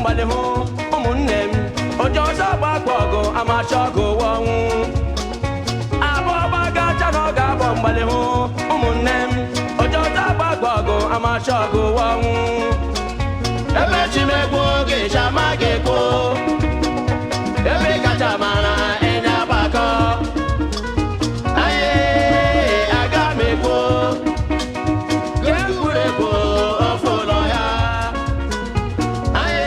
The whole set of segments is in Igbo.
mgbali hụ ụmụnne m ojo ọsọ gbakpọgụ amachọgụ wọnwụ abụọ gbagacha na ọ ga-abọ mgbali hụ ụmụnne m ojo ọsọ gbakpọgụ amachọgụ wọnwụ ebe chimegbu gị chama gị kpụ ebe kacha mara ịnya gbakọ anyị aga m ekwu ke egwuregwu ofe ụlọ ya anyị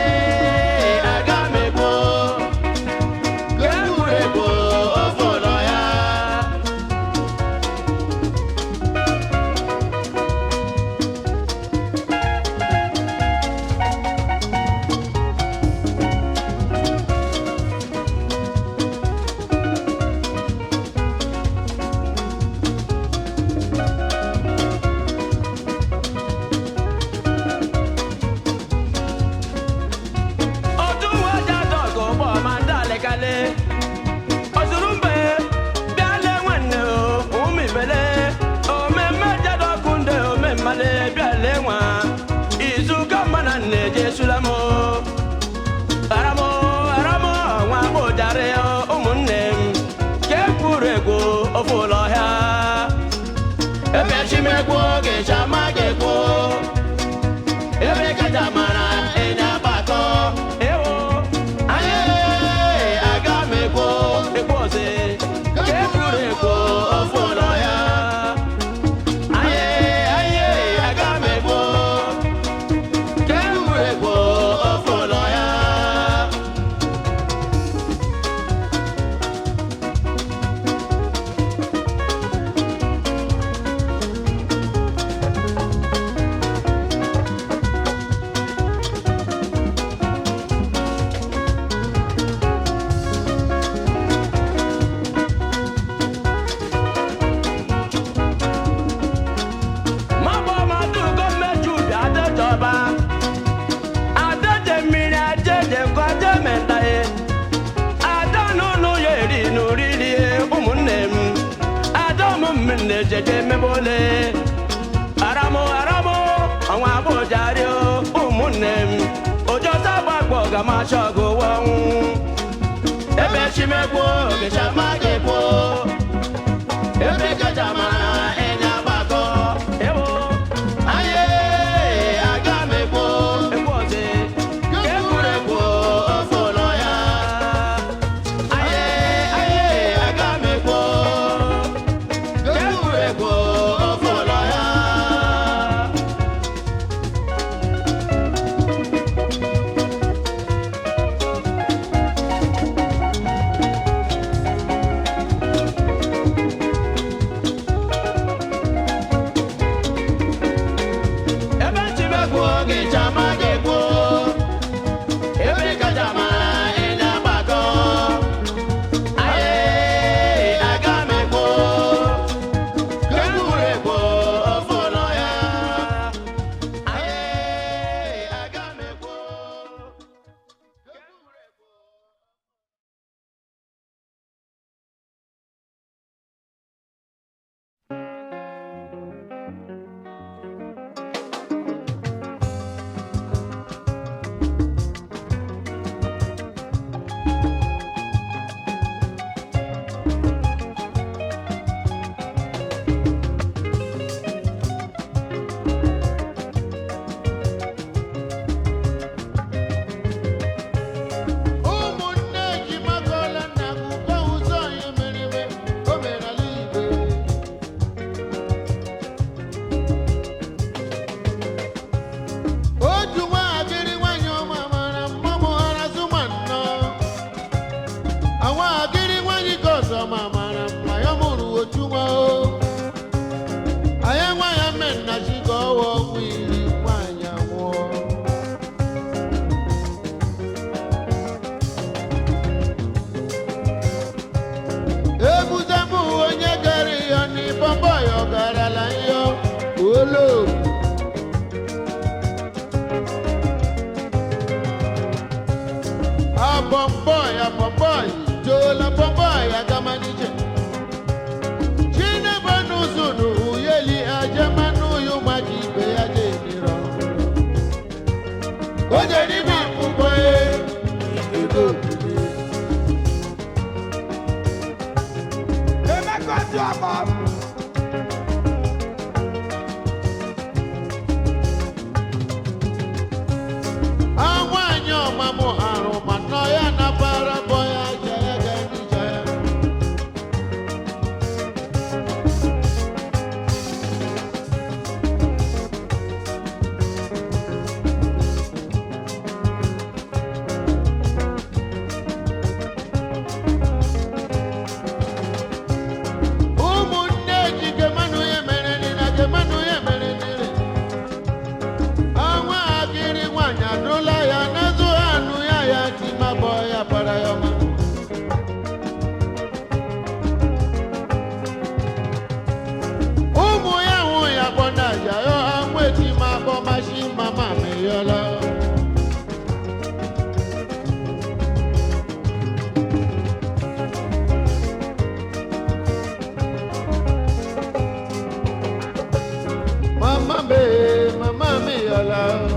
aga m ekwu ke egwuregwu ofe ụlọ ya Chimegbu oge chama ga-ekwu ebe kacha mara ịnya gbakọ ewo anyị aga m ekwu ọzọ ka egwuregwu ofe ụlọ ya anyị aga m ekwu ka egwuregwu ofe ụlọ ya jeje mebole aramo ọnwa abụjari ụmụnne m ojo tagbakpọ ga-amachọgụ wọnwụ ebe chimegbu oge chama ga-ekwu ebe kacha mara ịnya gbakọ ewo anyị aga m ekwu ọzọ ka egwuregwu ofe ụlọ ya anyị aga m ekwu egwuregwu ofe ụlọ ya ebe chimegbu oge chama ga-ekwu ebe kacha mara ịnya gbakọ anyị aga m ekwu egwuregwu ofe ụlọ ya anyị aga m ekwu mashi mama me yola. Mama me yola.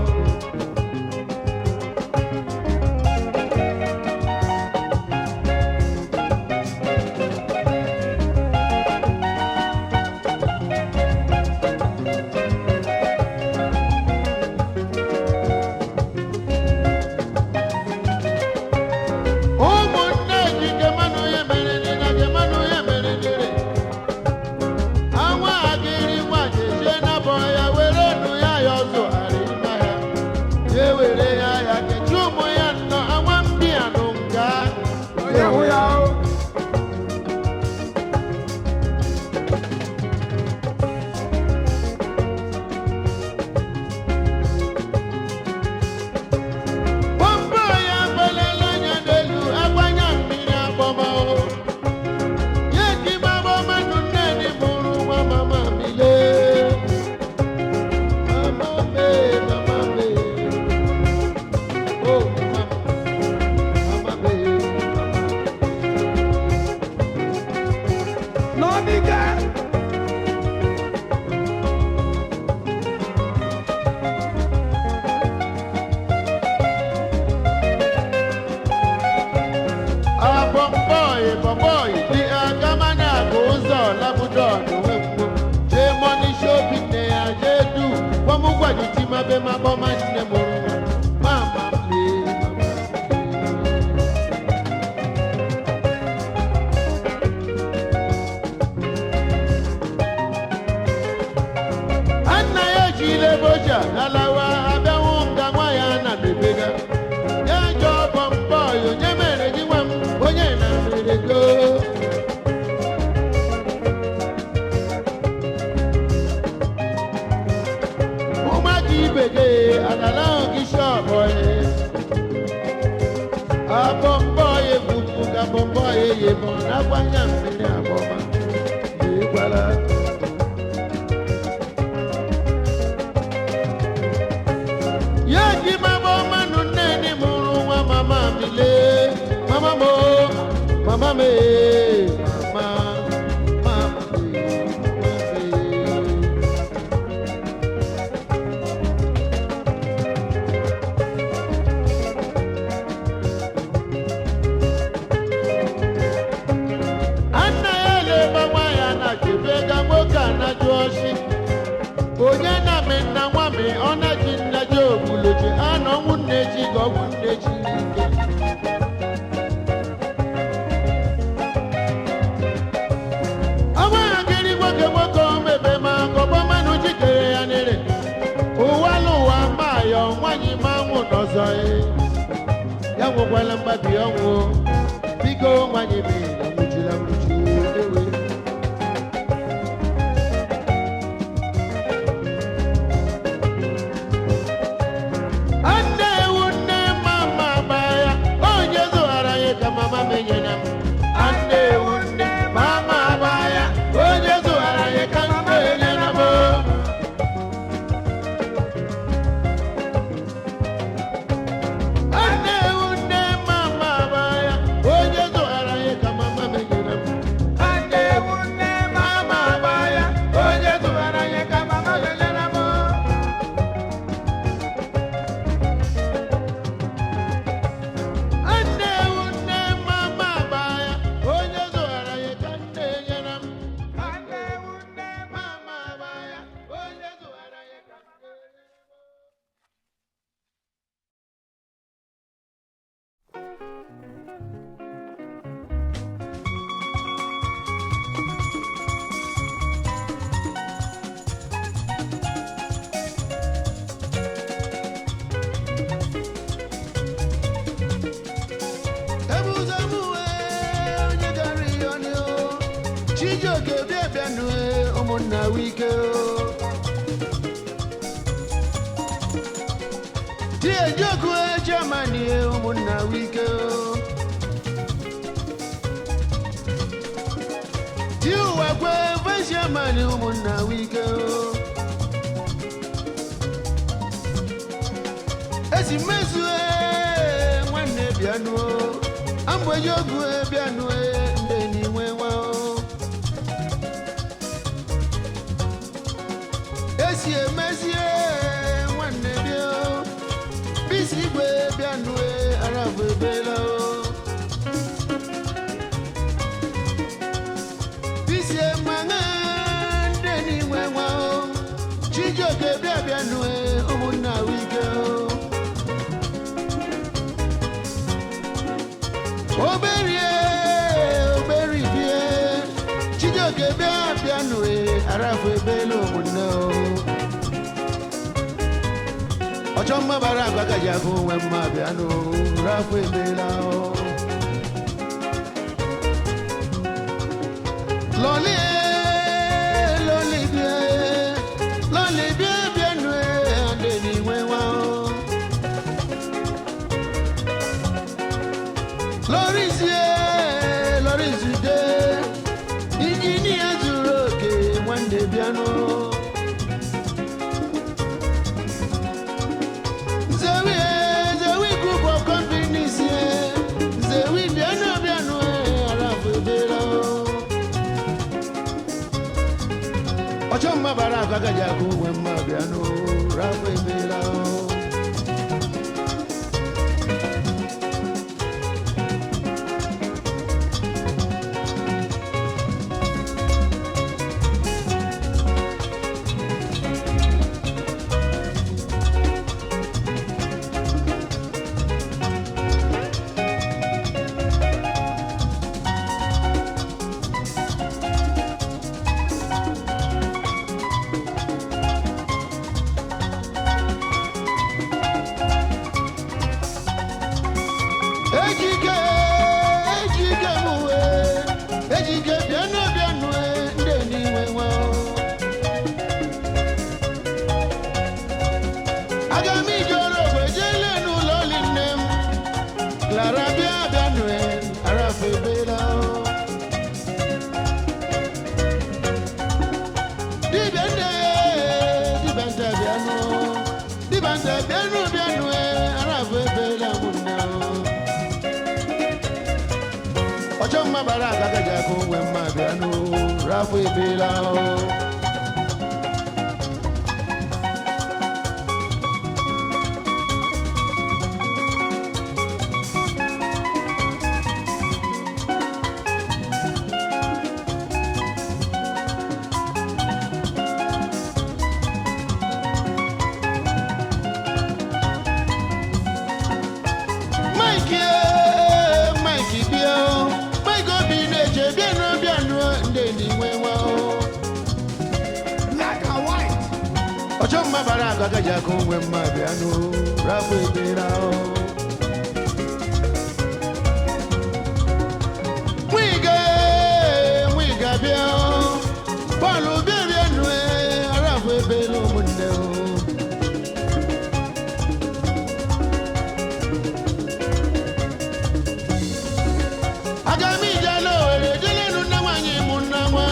esi mesue nwanne bịanụ ambụ ejogu bịanụ ndị n'inwe nwa esi emezie nwanne bịa bisi igwe bịanụ arabụ ebela bisi emanga ndị n'inwe nwa Chijioke bịa bịanụ ụmụnna wike oberi bie Chijioke bịa bịanụ arafụ ebela ụmụnne ọchọ mma bara agwa gaji afụ nwe mma bịanụ rafụ ebela lọli bie bịanụ ndị n'inwe nwa Lorizie injinia zuru oke nwanne bịanụ Zewi group of companies Zewi bịanụ arafụ ebela ọchọ mma bara akwa gaji akụ nwe mma bịanụ rafụ ebela Ejike bịanụ ndị n'inwe nwa aga m ije ọrụ ogbe jele n'ụlọ oli nne m Clara bịanụ arafụ ebela dibịa nta bịanụ arafụ ebela ụmụnne ọchọ mma bara aga gaji akụ nwe mma bịanụ rafụ ebela Mike bịa Mike obi na-eche bịanụ ndị n'inwe nwa Black and white. ọchọ mma bara aga gaji akụ nwe mma bịanụ rafụ ebela nwiga bịa bọọlụ bịanụ arafụ ebela ụmụnne aga m ije n'Owerri jelenu nne nwanyị mụ nna nwa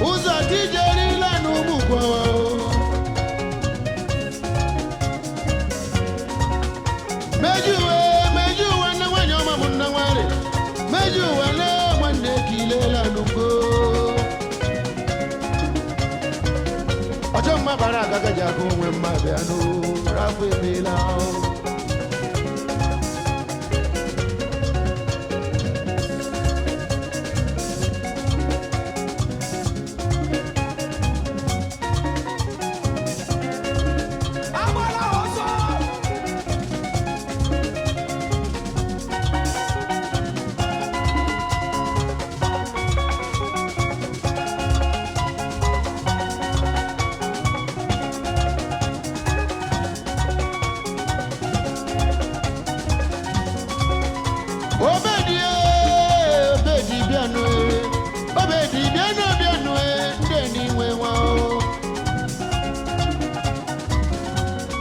ụzọ tijerila n'ụmụgwọ mejuwe nne nwanyị ọma mụ nna nwari mejuwe le nwanne kilela n'ugbo ọchọ mma bara aga gaji akụ nwe mma bịanụ rafụ ebela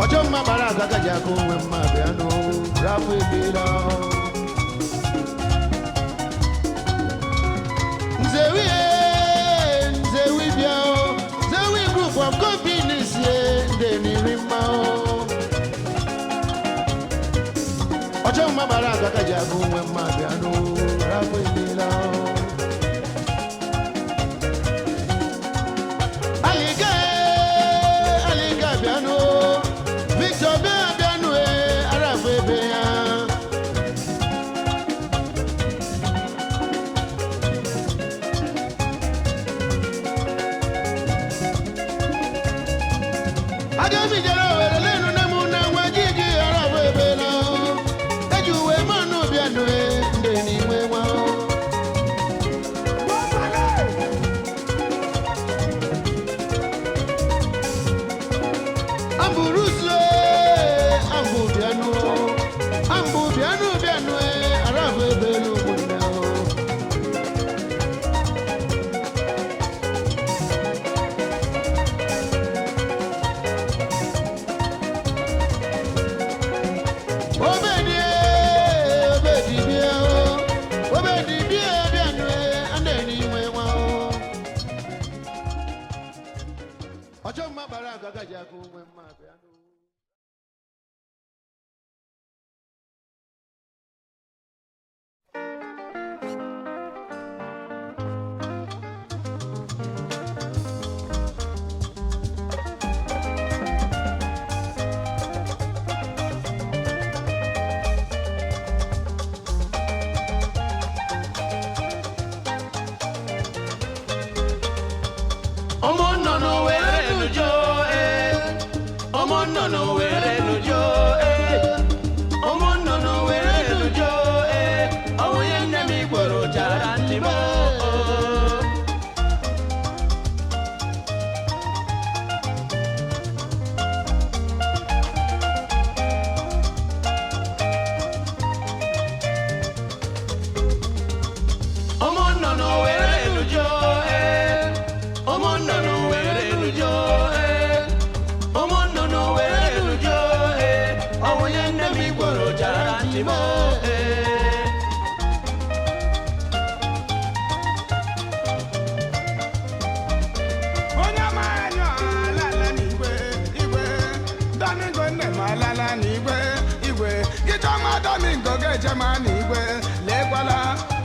ọjọ́ mma bara agagaja kó nwe mma bịa nụ rapụ ebela nzewi bịa nzewi group of companies ye ndị n'iri mma mabara agaka jabu nwe mabiano rafu ilila Aliga biano Victor biano arafu ebea Agami jara wele lenu nemu na wajiji arafu ebela Ejuwe manu biano ndeni mwewa Amburusle ambu biano arafu ebelu munao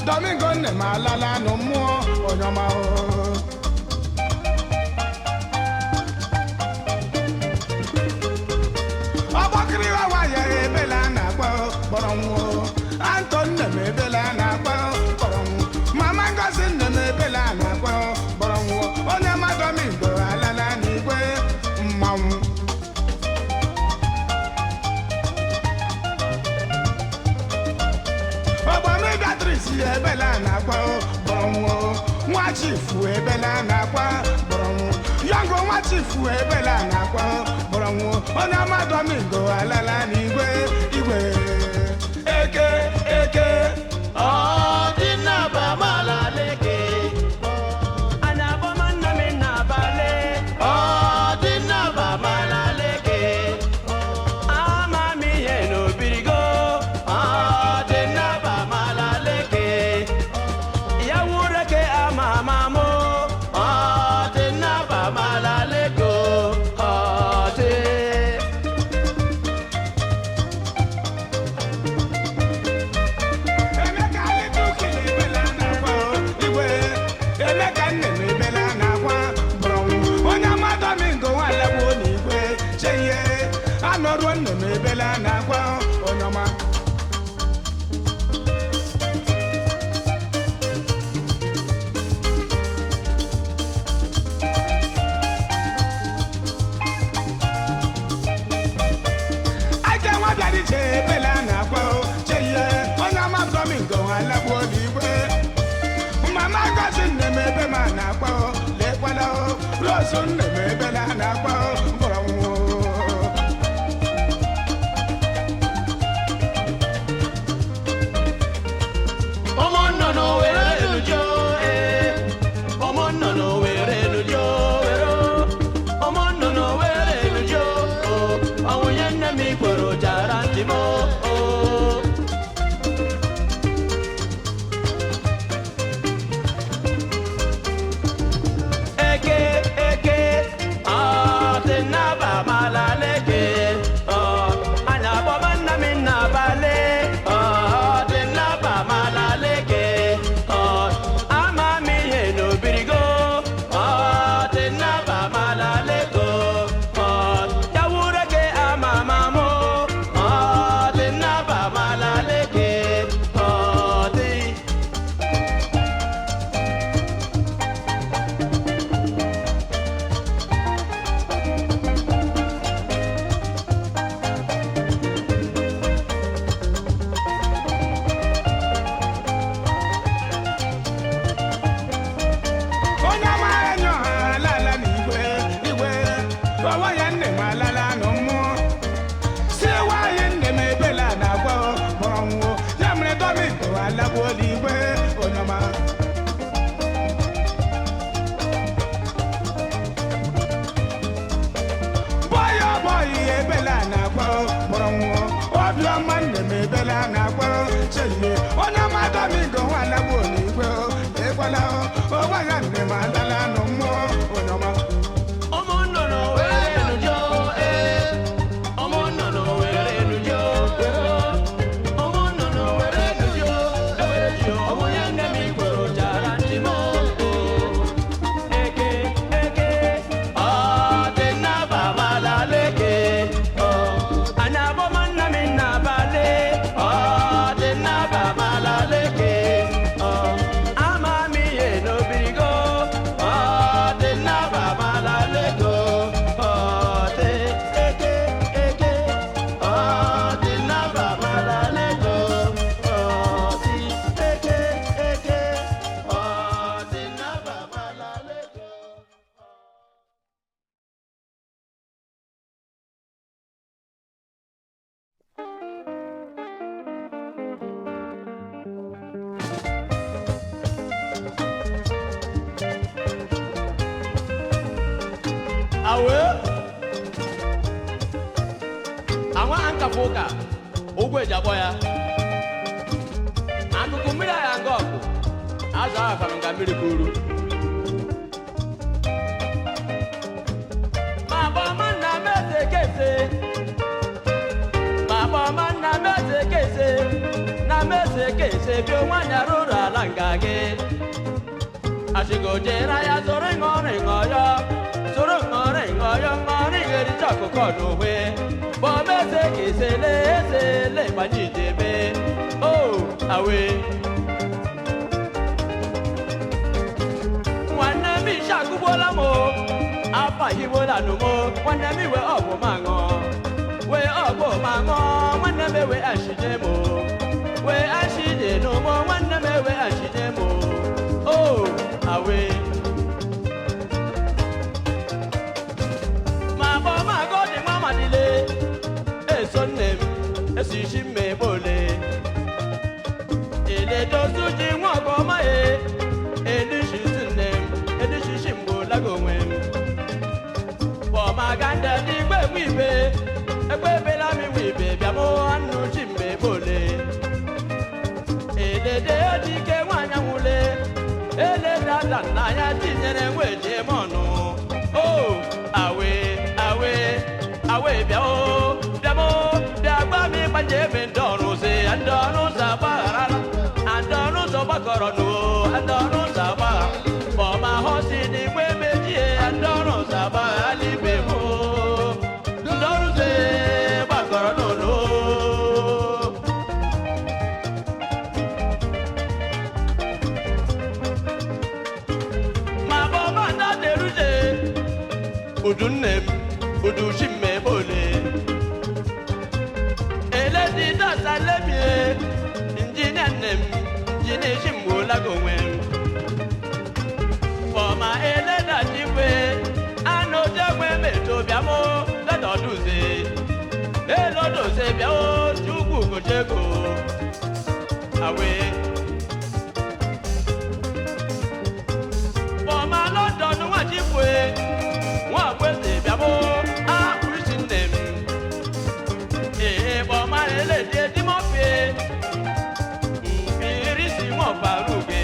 Domingo ne malala no mo onyoma o Abakiri wa ye bela na gba boronwo Anton ne me bela na gba boronwo Mama ngozi ne me bela na gba boronwo Onyoma Domingo alala ni gwe mmawu Ebela na kwa boronwo nwa chifu ebela na kwa boronwo yango nwa chifu ebela na kwa boronwo ona ma Domingo alala ni igwe eke Dinaba malaleke Anabo maname nabale Dinaba malaleke Amami yeno birigo Dinaba malaleke Yawureke amamamo Dinaba malaleko Sunne me bela na kwa boronwo Omo no were nujo Omo no were nujo Omo no were nujo Awuye na mi kworo jarantimo malaleke anabo manna minna bale bọrọnwụ obiọma nne m ebela na-akpọ cheye onye mmadụ m igo nwalagbo n'igwe ekwela ọgwa ya nne m adala nụ mmụọ onye ọma awe àwọn ankafoka ogwe jabo ya akuku mmiri ya ngọkụ azụ afara nga mmiri buru ma bụ manna meze kese na meze kese bi nwanyị rụrụ ala nga gị ashigojera ya zoro ngọrị ngọyọ soro ngọrị ngọyọ ngọrị geri chọkụkọ n'onwe bọmeze kesele ezele gbanyijebe o awe nwanne m isi agụgbuola m afa hiwola n'ụmụ nwanne m iwe ọgwụ maṅụ wee ọgwụ maṅụ nwanne m ewe ashije m wee ashije n'ụmụ nwanne m ewe ashije m o awe ma bụ ma gọdị nwa madile eso nne m eso isi mme bole eledozu ji nwa ọgọma ye edishisi nne m edishisi mgbe lago onwe m bọmaganda dị igbe egbe ibe egbe ebela m iwe ibe bịa mụ anụ chi mme bole elede dike nwanyị nwụle eledada nna ya tinyere nweje m ọnụ o awe awe awe bịa o bịa mụ bịa gba m ịgbanye ebe ndị ọrụ ụzọ ya ndị ọrụ ụzọ agbaghara ndị ọrụ ụzọ gbakọrọ n'o ndị ọrụ ụzọ agbaghara ọma họsi n'igwe mejie ya ndị ọrụ ụzọ agbaghara n'ime hụ ndị ọrụ ụzọ gbakọrọ n'ụlọ ma bụ ọma ndị na-eruje udu nne m udu chi mme bole eledi dasa lemie injinia nne m injinia chi mgbe olago onwe m fọma eleda chikwe anụ jegwe meto bịa mụ ledoduze elodoze bịa o chukwu gochego awe fọma london nwa chikwe nwa kwese bịa mụ akpụrụsi nne m ee fọma eledi edimofie irisi nwaọbaruge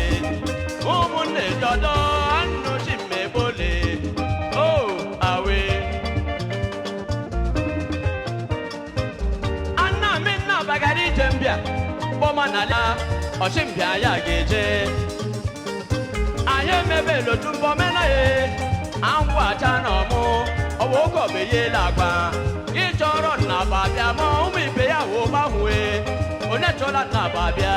ụmụnne jọdọ anụ chi mmebole o awe anna mi nna bagara ije mbịa kpọma n'ala ọchịmbịa ya ga-eje anyị emebe lotu mbọ menaghị angwụ acha na ọmụ ọwa oge obeyela agba ịchọrọ nnaba bịa ma ụmụ ibe ya wụ gbanwee onye chọla nnaba bịa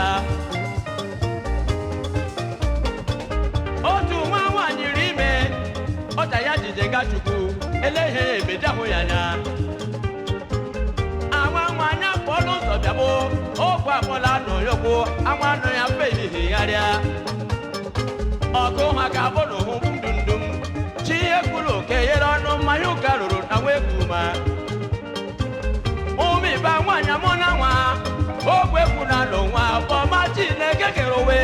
otu nwa nwaanyị iri ime ọcha ya jije gachukwu eleghe ya ebeji ahụ ya anya anwa nwaanyị akpọla ụzọ bịabụ okwu akpọla n'onyokwu anwa anụ ya mfe ehihegharịa ọkụ ha ga-abụ n'ụhụ ndundum chi ihe kwuru oke yere ọnụ mmanya ụka rụrụ na nwa egwu ma ụmụ ibe nwaanyị amụ na nwa ogwe kwu na alụ nwa bọma Chineke kere owe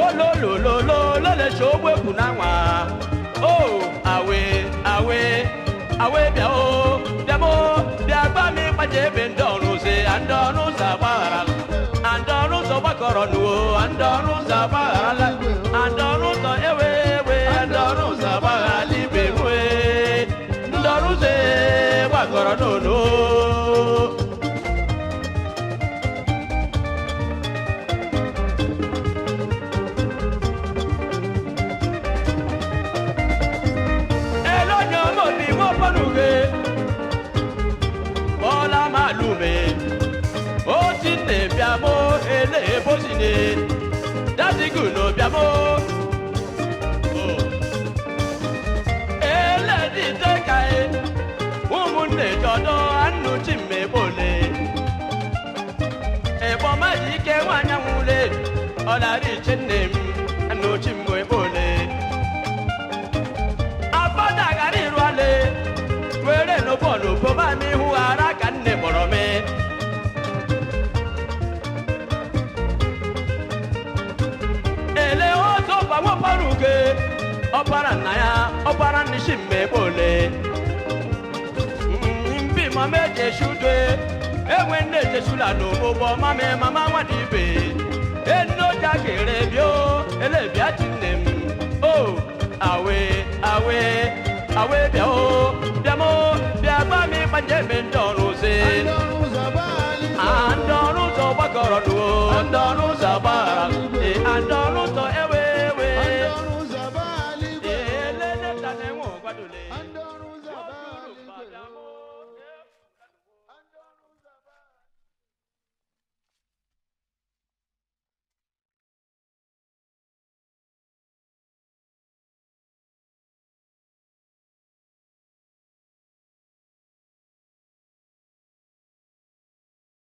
ololololo lelecha ogbe kwu na nwa o awe awe awe bịa o bịa mo bịa gba m panje bendonu se andonu sabara andonu so bakoro nuo andonu sabara andonu so ewe andonu sabara libe mwe ndonu se bakoro no Bola malume o ti ne biamo ele bosine dati guno biamo ele di te kai umunne dodo anu chimme bole e bo ma di ke wanya mule ola ri chinnem anu chimwe bole abada gari rwale were no bolo bo ba mi hu ara kan ne boro me ele o so ba wo paruke opara na ya opara ni shimme bole mbi ma me je shudwe enwe ne je shula no bo ma me mama wa di be eno ja kere bio ele bia tinnem oh awe bia o bia mo bia ba mi panje me ndonu